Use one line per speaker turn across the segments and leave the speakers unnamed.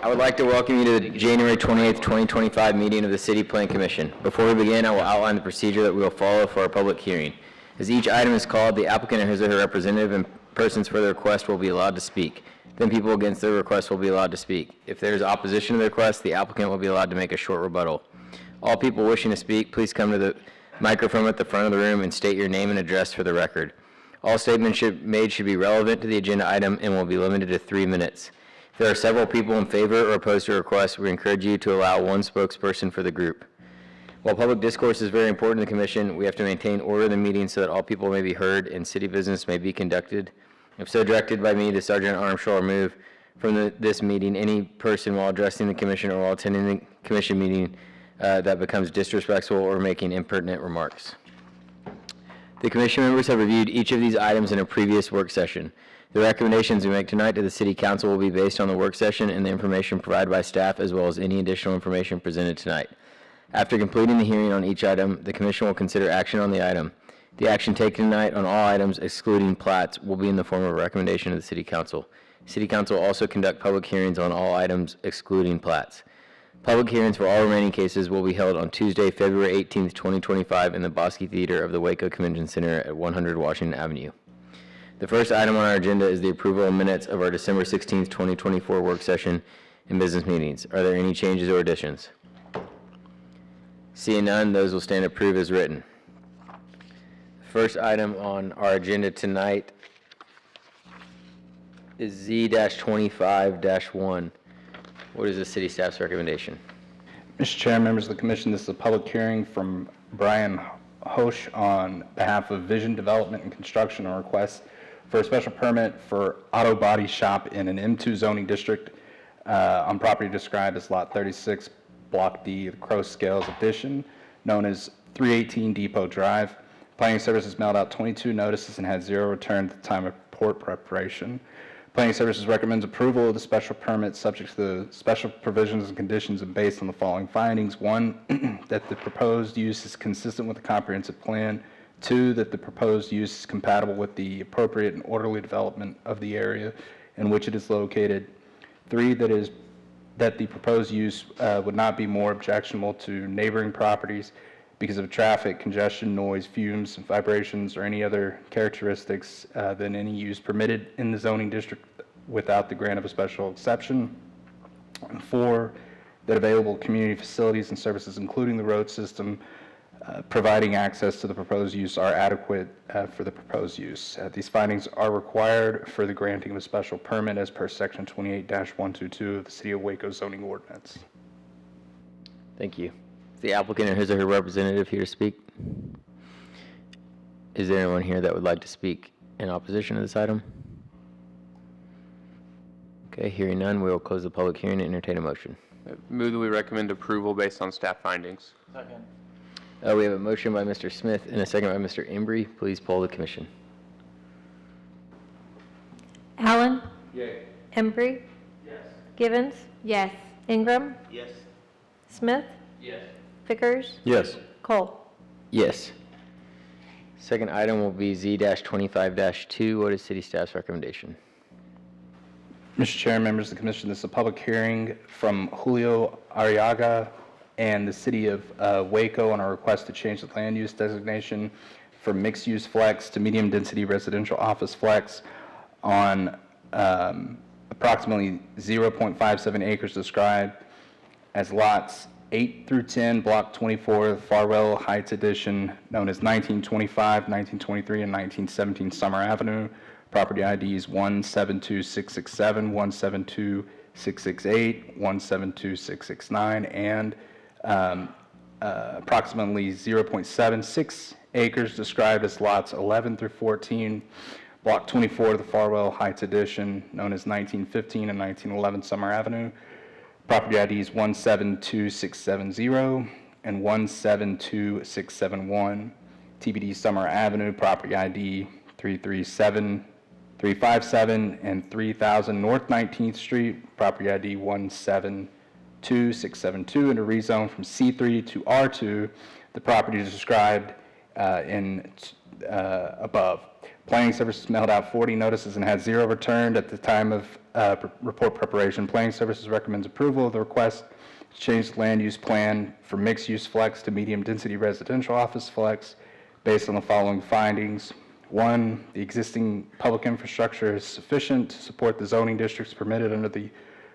I would like to welcome you to the January 28th, 2025 meeting of the City Plan Commission. Before we begin, I will outline the procedure that we will follow for our public hearing. As each item is called, the applicant or his or her representative and persons for the request will be allowed to speak. Then people against the request will be allowed to speak. If there is opposition to the request, the applicant will be allowed to make a short rebuttal. All people wishing to speak, please come to the microphone at the front of the room and state your name and address for the record. All statements made should be relevant to the agenda item and will be limited to 3 minutes. If there are several people in favor or opposed to a request, we encourage you to allow one spokesperson for the group. While public discourse is very important to the Commission, we have to maintain order in the meeting so that all people may be heard and city business may be conducted. If so directed by me, the Sergeant at Arms shall remove from this meeting any person while addressing the Commission or while attending the Commission meeting that becomes disrespectful or making impertinent remarks. The Commission members have reviewed each of these items in a previous work session. The recommendations we make tonight to the City Council will be based on the work session and the information provided by staff, as well as any additional information presented tonight. After completing the hearing on each item, the Commission will consider action on the item. The action taken tonight on all items, excluding plats, will be in the form of a recommendation to the City Council. City Council will also conduct public hearings on all items, excluding plats. Public hearings for all remaining cases will be held on Tuesday, February 18th, 2025 in the Bosque Theater of the Waco Convention Center at 100 Washington Avenue. The first item on our agenda is the approval of minutes of our December 16th, 2024 work session and business meetings. Are there any changes or additions? Seeing none, those will stand approved as written. The first item on our agenda tonight is Z-25-1. What is the city staff's recommendation?
Mr. Chair, members of the Commission, this is a public hearing from Brian Hosch on behalf of Vision Development and Construction on request for a special permit for auto body shop in an M2 zoning district on property described as Lot 36, Block D, the Crow Scales Addition, known as 318 Depot Drive. Planning Services mailed out 22 notices and had 0 returned at the time of report preparation. Planning Services recommends approval of the special permit subject to the special provisions and conditions and based on the following findings. 1, that the proposed use is consistent with the comprehensive plan. 2, that the proposed use is compatible with the appropriate and orderly development of the area in which it is located. 3, that the proposed use would not be more objectionable to neighboring properties because of traffic, congestion, noise, fumes, vibrations, or any other characteristics than any use permitted in the zoning district without the grant of a special exception. And 4, that available community facilities and services, including the road system, providing access to the proposed use are adequate for the proposed use. These findings are required for the granting of a special permit as per section 28-122 of the City of Waco zoning ordinance.
Thank you. Is the applicant or his or her representative here to speak? Is there anyone here that would like to speak in opposition to this item? Okay, hearing none, we will close the public hearing and entertain a motion.
Move that we recommend approval based on staff findings.
Second.
We have a motion by Mr. Smith and a second by Mr. Embry. Please poll the commission.
Allen?
Yay.
Embry?
Yes.
Givens?
Yes.
Ingram?
Yes.
Smith?
Yes.
Vickers?
Yes.
Cole?
Yes. Second item will be Z-25-2. What is city staff's recommendation?
Mr. Chair, members of the Commission, this is a public hearing from Julio Arriaga and the City of Waco on a request to change the land use designation from mixed use flex to medium density residential office flex on approximately 0.57 acres described as lots 8 through 10, Block 24, Farwell Heights Edition, known as 1925, 1923, and 1917 Summer Avenue. Property IDs 172667, 172668, 172669, and approximately 0.76 acres described as lots 11 through 14, Block 24, the Farwell Heights Edition, known as 1915 and 1911 Summer Avenue. Property IDs 172670 and 172671. TBD Summer Avenue, property ID 357 and 3000 North 19th Street, property ID 172672, and a rezone from C3 to R2. The property is described above. Planning Services mailed out 40 notices and had 0 returned at the time of report preparation. Planning Services recommends approval of the request to change the land use plan for mixed-use flex to medium-density residential office flex based on the following findings. 1, the existing public infrastructure is sufficient to support the zoning districts permitted under the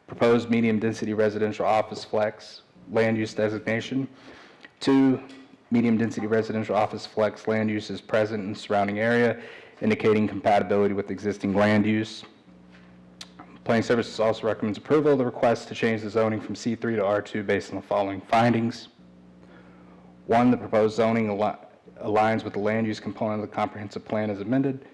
proposed medium-density residential office flex land use designation. 2, medium-density residential office flex land use is present in the surrounding area, indicating compatibility with existing land use. Planning Services also recommends approval of the request to change the zoning from C3 to R2 based on the following findings. 1, the proposed zoning aligns with the land use component of the comprehensive plan as amended.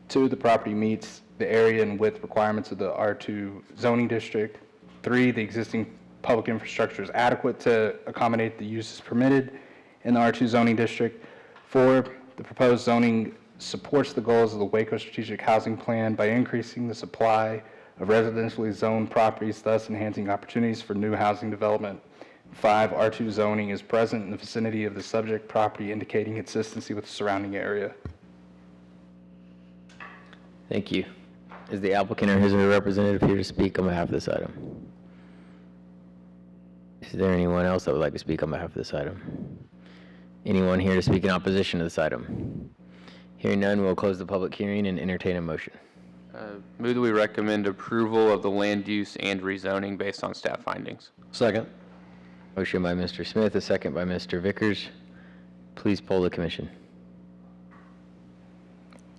2, the property meets the area and width requirements of the R2 zoning district. 3, the existing public infrastructure is adequate to accommodate the uses permitted in the R2 zoning district. 4, the proposed zoning supports the goals of the Waco Strategic Housing Plan by increasing the supply of residentially zoned properties, thus enhancing opportunities for new housing development. 5, R2 zoning is present in the vicinity of the subject property, indicating consistency with the surrounding area.
Thank you. Is the applicant or his or her representative here to speak on behalf of this item? Is there anyone else that would like to speak on behalf of this item? Anyone here to speak in opposition to this item? Hearing none, we'll close the public hearing and entertain a motion.
Move that we recommend approval of the land use and rezoning based on staff findings.
Second.
Motion by Mr. Smith, a second by Mr. Vickers. Please poll the commission.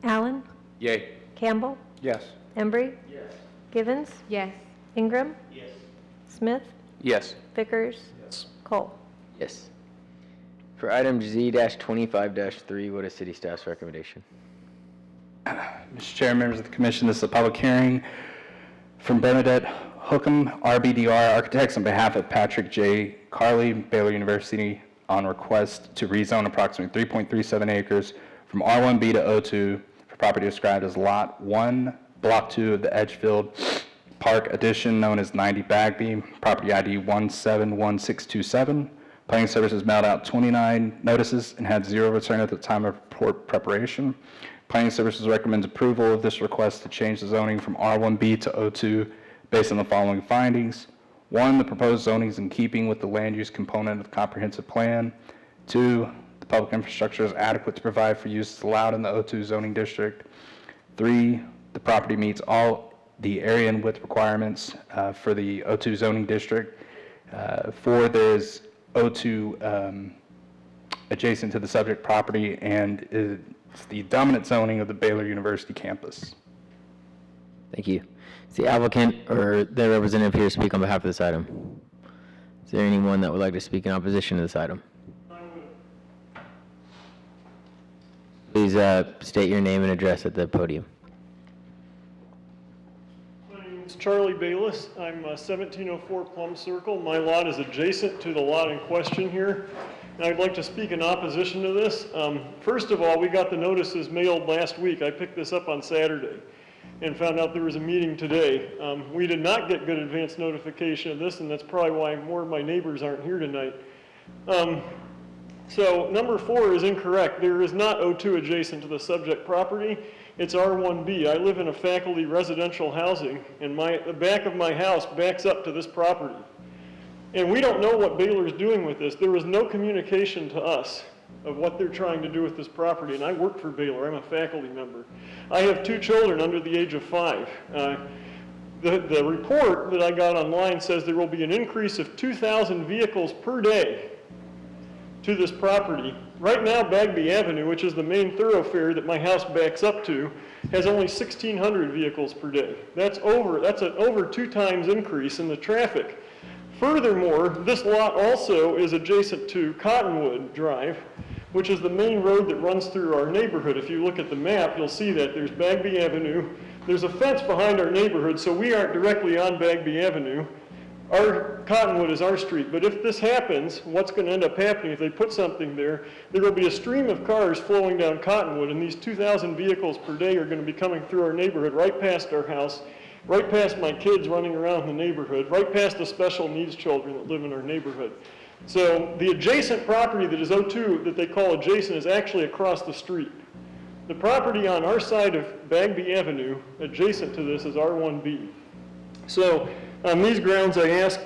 Allen,
Yay.
Campbell,
Yes.
Embry. Givens,
Yes.
Ingram. Smith,
Yes.
Vickers,
Yes.
Cole.
Yes. For item Z-25-3, what is city staff's recommendation?
Mr. Chair, members of the commission, this is a public hearing from Bernadette Hookham, RBDR Architects, on behalf of Patrick J. Carley, Baylor University, on request to rezone approximately 3.37 acres from R1B to O2 for property described as Lot 1, Block 2 of the Edgefield Park Addition, known as 90 Bagby, property ID 171627. Planning Services mailed out 29 notices and had 0 return at the time of report preparation. Planning Services recommends approval of this request to change the zoning from R1B to O2 based on the following findings. 1, the proposed zoning is in keeping with the land use component of the comprehensive plan. 2, the public infrastructure is adequate to provide for uses allowed in the O2 zoning district. 3, the property meets all the area and width requirements for the O2 zoning district. 4, there is O2 adjacent to the subject property and it's the dominant zoning of the Baylor University campus.
Thank you. Is the applicant or their representative here to speak on behalf of this item? Is there anyone that would like to speak in opposition to this item? Please state your name and address at the podium.
My name is Charlie Bayless. I'm 1704 Plum Circle. My lot is adjacent to the lot in question here. And I'd like to speak in opposition to this. First of all, we got the notices mailed last week. I picked this up on Saturday and found out there was a meeting today. We did not get good advance notification of this, and that's probably why more of my neighbors aren't here tonight. So number 4 is incorrect. There is not O2 adjacent to the subject property. It's R1B. I live in a faculty residential housing, and the back of my house backs up to this property. And we don't know what Baylor's doing with this. There was no communication to us of what they're trying to do with this property, and I work for Baylor. I'm a faculty member. I have 2 children under the age of 5. The report that I got online says there will be an increase of 2,000 vehicles per day to this property. Right now, Bagby Avenue, which is the main thoroughfare that my house backs up to, has only 1,600 vehicles per day. That's an over 2 times increase in the traffic. Furthermore, this lot also is adjacent to Cottonwood Drive, which is the main road that runs through our neighborhood. If you look at the map, you'll see that there's Bagby Avenue. There's a fence behind our neighborhood, so we aren't directly on Bagby Avenue. Our Cottonwood is our street, but if this happens, what's going to end up happening if they put something there, there will be a stream of cars flowing down Cottonwood, and these 2,000 vehicles per day are going to be coming through our neighborhood, right past our house, right past my kids running around the neighborhood, right past the special needs children that live in our neighborhood. So the adjacent property that is O2, that they call adjacent, is actually across the street. The property on our side of Bagby Avenue, adjacent to this, is R1B. So on these grounds, I ask,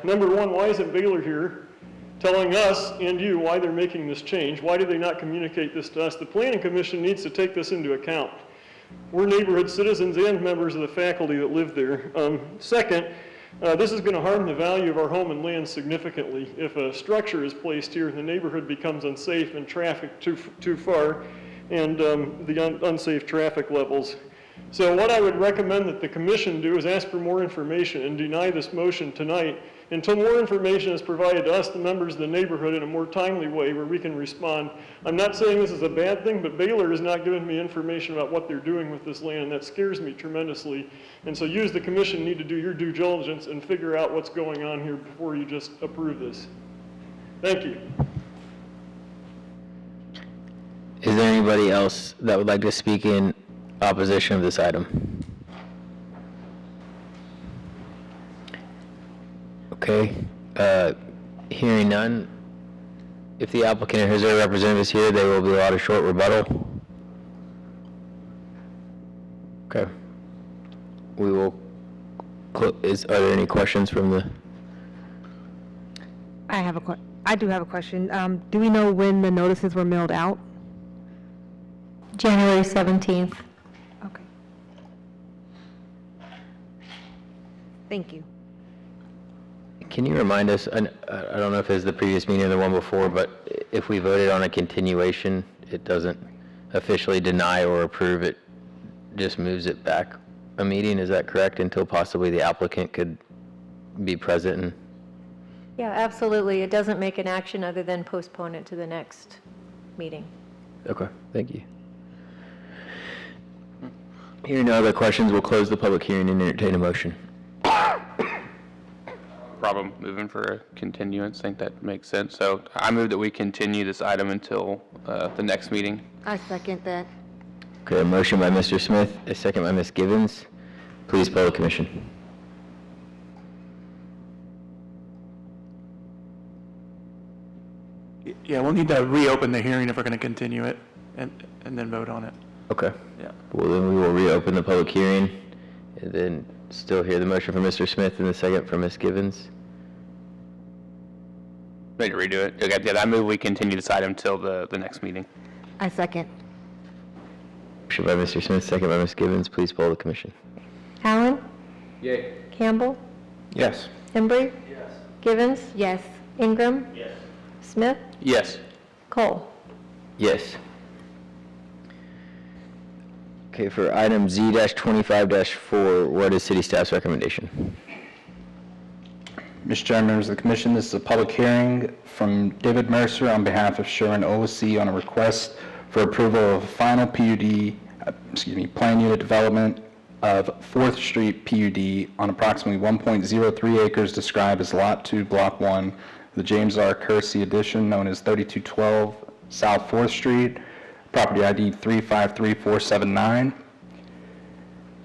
number one, why isn't Baylor here telling us and you why they're making this change? Why do they not communicate this to us? The Planning Commission needs to take this into account. We're neighborhood citizens and members of the faculty that live there. Second, this is going to harm the value of our home and land significantly. If a structure is placed here, the neighborhood becomes unsafe and traffic too far, and the unsafe traffic levels. So what I would recommend that the commission do is ask for more information and deny this motion tonight until more information is provided to us, the members of the neighborhood, in a more timely way where we can respond. I'm not saying this is a bad thing, but Baylor has not given me information about what they're doing with this land, and that scares me tremendously. And so you as the commission need to do your due diligence and figure out what's going on here before you just approve this. Thank you.
Is there anybody else that would like to speak in opposition of this item? Okay, hearing none, if the applicant or his or her representative is here, they will be allowed a short rebuttal. Okay. We will, are there any questions from the?
I do have a question. Do we know when the notices were mailed out?
January 17th.
Okay. Thank you.
Can you remind us, I don't know if it's the previous meeting or the one before, but if we voted on a continuation, it doesn't officially deny or approve, it just moves it back a meeting, is that correct? Until possibly the applicant could be present and...
Yeah, absolutely. It doesn't make an action other than postpone it to the next meeting.
Okay, thank you. Hearing no other questions, we'll close the public hearing and entertain a motion.
Problem moving for a continuance, I think that makes sense. So I move that we continue this item until the next meeting.
I second that.
Okay, a motion by Mr. Smith, a second by Ms. Givens. Please poll the commission.
Yeah, we'll need to reopen the hearing if we're going to continue it and then vote on it.
Okay.
Yeah.
Well, then we will reopen the public hearing and then still hear the motion from Mr. Smith and the second from Ms. Givens.
Ready to redo it? Okay, yeah, I move we continue this item until the next meeting.
I second.
Motion by Mr. Smith, second by Ms. Givens. Please poll the commission.
Allen?
Yay.
Campbell?
Yes.
Embry? Yes. Givens?
Yes.
Ingram? Yes. Smith?
Yes.
Cole?
Yes. Okay, for item Z-25-4, what is city staff's recommendation?
Mr. Chairman, members of the commission, this is a public hearing from David Mercer on behalf of Sherwin OSC on a request for approval of final PUD, plan unit development of 4th Street PUD on approximately 1.03 acres described as Lot 2, Block 1, the James R. Kersey addition known as 3212 South 4th Street, property ID 353479.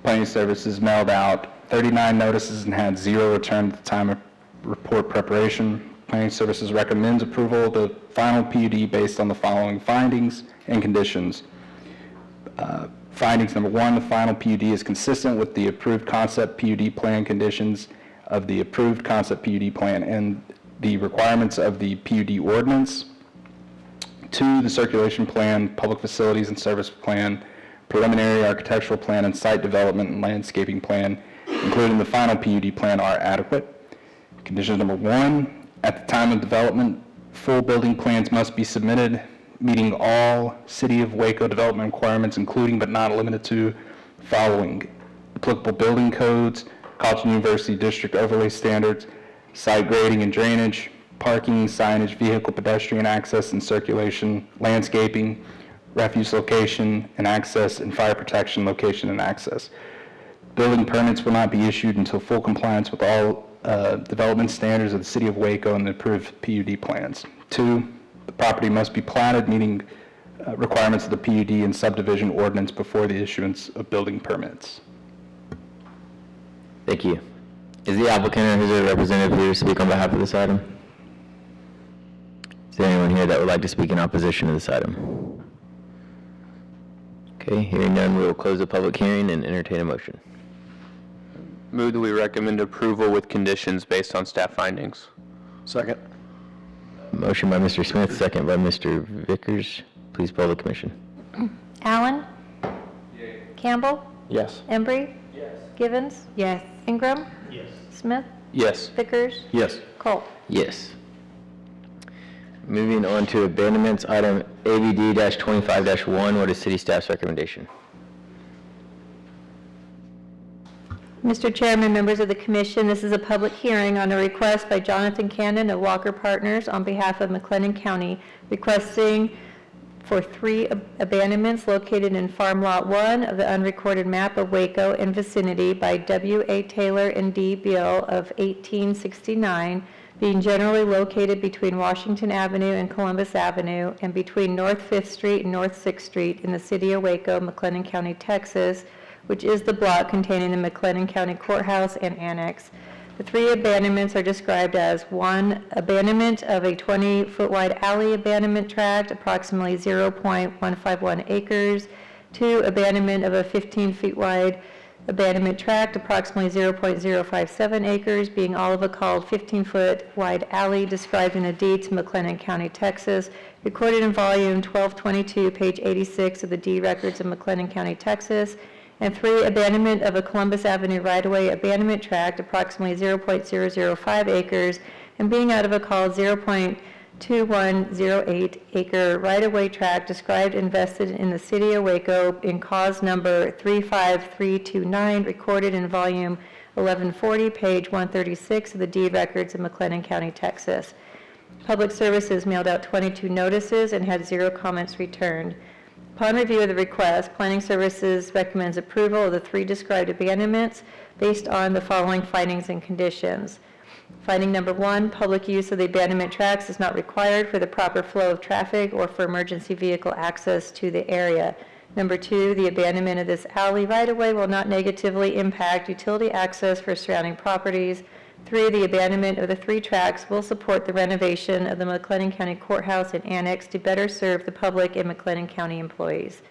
Planning Services mailed out 39 notices and had 0 returned at the time of report preparation. Planning Services recommends approval of the final PUD based on the following findings and conditions. Findings number 1, the final PUD is consistent with the approved concept PUD plan conditions of the approved concept PUD plan and the requirements of the PUD ordinance. 2, the circulation plan, public facilities and service plan, preliminary architectural plan, and site development and landscaping plan, including the final PUD plan, are adequate. Condition number 1, at the time of development, full building plans must be submitted, meeting all City of Waco development requirements, including but not limited to the following: applicable building codes, College and University District overlay standards, site grading and drainage, parking, signage, vehicle pedestrian access and circulation, landscaping, refuse location and access, and fire protection location and access. Building permits will not be issued until full compliance with all development standards of the City of Waco and the approved PUD plans. 2, the property must be platted, meeting requirements of the PUD and subdivision ordinance before the issuance of building permits.
Thank you. Is the applicant or his representative here to speak on behalf of this item? Is there anyone here that would like to speak in opposition to this item? Okay, hearing none, we will close the public hearing and entertain a motion.
Move that we recommend approval with conditions based on staff findings.
Second.
Motion by Mr. Smith, second by Mr. Vickers. Please poll the commission.
Allen? Campbell?
Yes.
Embry? Givens?
Yes.
Ingram? Smith?
Yes.
Vickers?
Yes.
Colt?
Yes. Moving on to abandonments, item ABD-25-1, what is city staff's recommendation?
Mr. Chairman, members of the commission, this is a public hearing on a request by Jonathan Cannon of Walker Partners on behalf of McLennan County, requesting for 3 abandonments located in Farm Lot 1 of the unrecorded map of Waco and vicinity by W.A. Taylor and D. Beal of 1869, being generally located between Washington Avenue and Columbus Avenue and between North 5th Street and North 6th Street in the city of Waco, McLennan County, Texas, which is the block containing the McLennan County Courthouse and Annex. The 3 abandonments are described as 1, abandonment of a 20-foot wide alley abandonment tract, approximately 0.151 acres. 2, abandonment of a 15-feet wide abandonment tract, approximately 0.057 acres, being all of a called 15-foot wide alley described in a deed to McLennan County, Texas, recorded in volume 1222, page 86 of the deed records of McLennan County, Texas. And 3, abandonment of a Columbus Avenue right-of-way abandonment tract, approximately 0.005 acres, and being out of a called 0.2108 acre right-of-way tract described and vested in the city of Waco in cause number 35329, recorded in volume 1140, page 136 of the deed records of McLennan County, Texas. Public Services mailed out 22 notices and had 0 comments returned. Upon review of the request, Planning Services recommends approval of the 3 described abandonments based on the following findings and conditions. Finding number 1, public use of the abandonment tracts is not required for the proper flow of traffic or for emergency vehicle access to the area. Number 2, the abandonment of this alley right-of-way will not negatively impact utility access for surrounding properties. 3, the abandonment of the 3 tracts will support the renovation of the McLennan County Courthouse and Annex to better serve the public and McLennan County employees.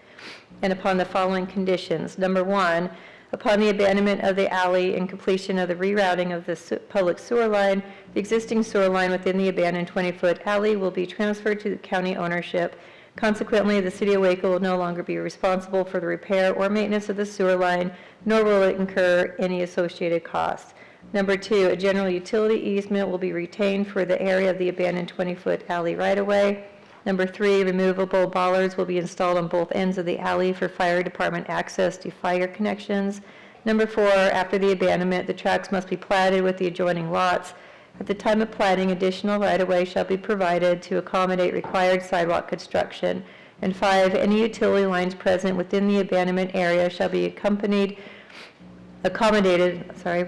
And upon the following conditions. Number 1, upon the abandonment of the alley and completion of the rerouting of the public sewer line, the existing sewer line within the abandoned 20-foot alley will be transferred to the county ownership. Consequently, the city of Waco will no longer be responsible for the repair or maintenance of the sewer line, nor will it incur any associated costs. Number 2, a general utility easement will be retained for the area of the abandoned 20-foot alley right-of-way. Number 3, removable bollards will be installed on both ends of the alley for fire department access to fire connections. Number 4, after the abandonment, the tracts must be platted with the adjoining lots. At the time of platting, additional right-of-way shall be provided to accommodate required sidewalk construction. And 5, any utility lines present within the abandonment area shall be accommodated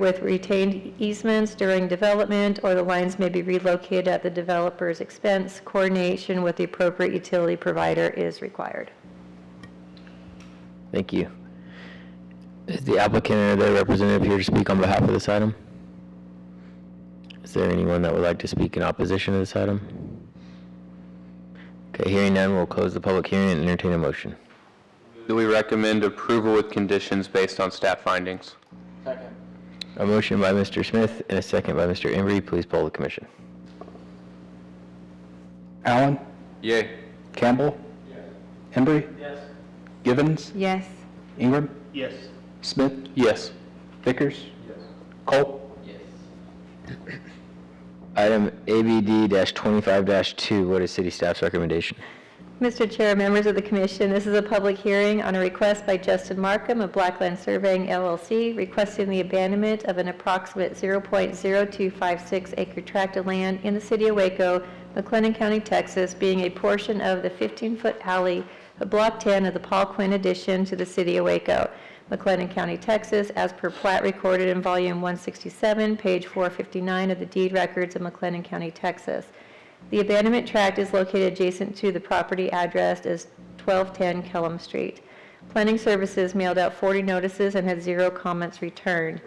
with retained easements during development, or the lines may be relocated at the developer's expense. Coordination with the appropriate utility provider is required.
Thank you. Is the applicant or their representative here to speak on behalf of this item? Is there anyone that would like to speak in opposition to this item? Okay, hearing none, we'll close the public hearing and entertain a motion.
Do we recommend approval with conditions based on staff findings?
A motion by Mr. Smith and a second by Mr. Embry. Please poll the commission.
Allen?
Yay.
Campbell? Embry? Givens?
Yes.
Ingram? Smith?
Yes.
Vickers? Colt?
Item ABD-25-2, what is city staff's recommendation?
Mr. Chair, members of the commission, this is a public hearing on a request by Justin Markham of Blackland Surveying LLC requesting the abandonment of an approximate 0.0256 acre tract of land in the city of Waco, McLennan County, Texas, being a portion of the 15-foot alley of Block 10 of the Paul Quinn addition to the city of Waco, McLennan County, Texas, as per plat recorded in volume 167, page 459 of the deed records of McLennan County, Texas. The abandonment tract is located adjacent to the property addressed as 1210 Kellum Street. Planning Services mailed out 40 notices and had 0 comments returned.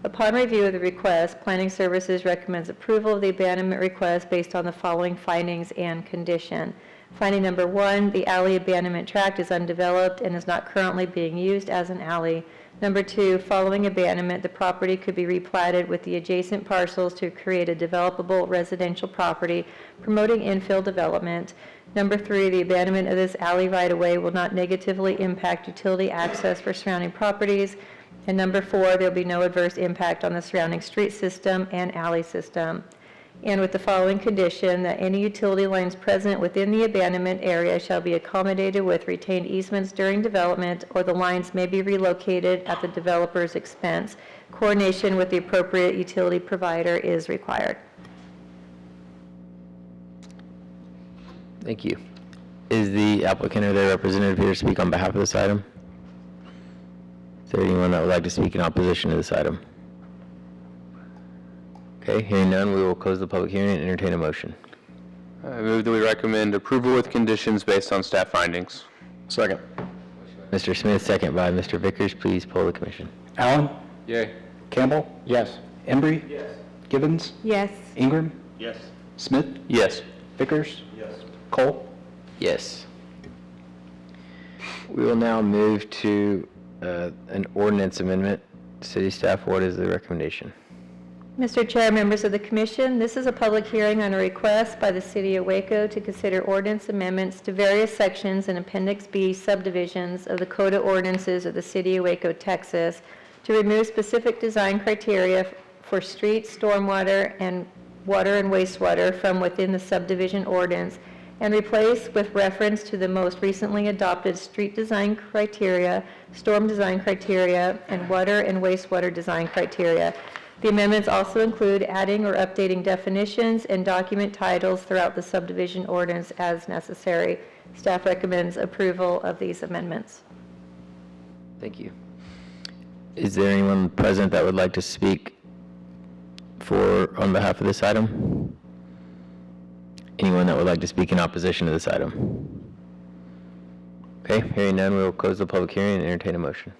Upon review of the request, Planning Services recommends approval of the abandonment request based on the following findings and condition. Finding number 1, the alley abandonment tract is undeveloped and is not currently being used as an alley. Number 2, following abandonment, the property could be replatted with the adjacent parcels to create a developable residential property, promoting infill development. Number 3, the abandonment of this alley right-of-way will not negatively impact utility access for surrounding properties. And number 4, there will be no adverse impact on the surrounding street system and alley system. And with the following condition, that any utility lines present within the abandonment area shall be accommodated with retained easements during development, or the lines may be relocated at the developer's expense. Coordination with the appropriate utility provider is required.
Thank you. Is the applicant or their representative here to speak on behalf of this item? Is there anyone that would like to speak in opposition to this item? Okay, hearing none, we will close the public hearing and entertain a motion.
I move that we recommend approval with conditions based on staff findings.
Second. Mr. Smith, second by Mr. Vickers. Please poll the commission.
Allen?
Yay.
Campbell?
Yes.
Embry? Yes. Givens?
Yes.
Ingram?
Yes.
Smith?
Yes.
Vickers?
Yes.
Cole?
Yes. We will now move to an ordinance amendment. City staff, what is the recommendation?
Mr. Chair, members of the commission, this is a public hearing on a request by the City of Waco to consider ordinance amendments to various sections in Appendix B subdivisions of the Code of Ordinances of the City of Waco, Texas, to remove specific design criteria for street, stormwater, and water and wastewater from within the subdivision ordinance, and replace with reference to the most recently adopted street design criteria, storm design criteria, and water and wastewater design criteria. The amendments also include adding or updating definitions and document titles throughout the subdivision ordinance as necessary. Staff recommends approval of these amendments.
Thank you. Is there anyone present that would like to speak on behalf of this item? Anyone that would like to speak in opposition to this item? Okay, hearing none, we will close the public hearing and entertain a motion.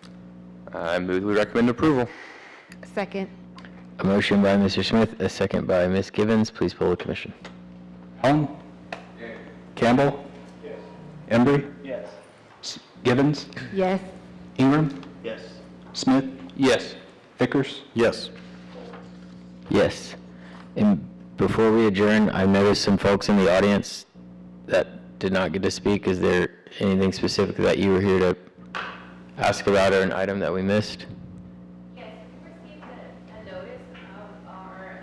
I move that we recommend approval.
Second.
A motion by Mr. Smith, a second by Ms. Givens. Please poll the commission.
Allen? Campbell? Yes. Embry?
Yes.
Givens?
Yes.
Ingram?
Yes.
Smith?
Yes.
Vickers?
Yes.
Yes. And before we adjourn, I've noticed some folks in the audience that did not get to speak. Is there anything specific that you were here to ask about or an item that we missed?
Yes, we received a notice of our,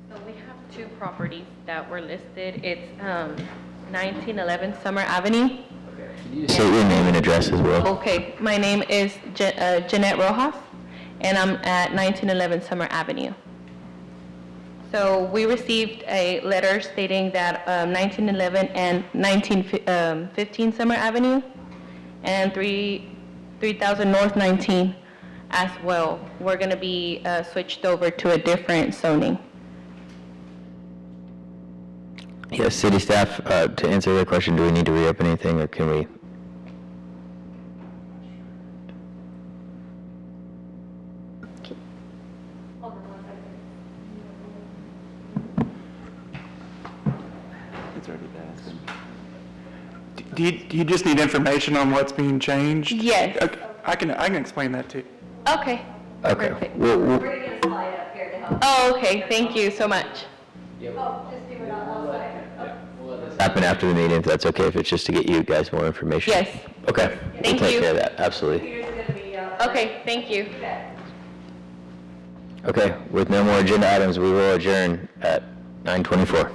So we have two properties that were listed. It's 1911 Summer Avenue.
Say your name and address as well.
Okay, my name is Jeanette Rojas, and I'm at 1911 Summer Avenue. So we received a letter stating that 1911 and 1915 Summer Avenue and 3000 North 19 as well. We're going to be switched over to a different zoning.
Yes, city staff, to answer the question, do we need to reopen anything or can we?
It's already passed. Do you just need information on what's being changed?
Yes.
Okay, I can explain that too.
Okay.
Okay.
Perfect.
We'll-
Oh, okay. Thank you so much.
happen after the meeting, if that's okay, if it's just to get you guys more information.
Yes.
Okay.
Thank
We'll take
you.
care of that, absolutely.
Okay. Thank you.
Okay, with no more agenda items, we will adjourn at 9:24.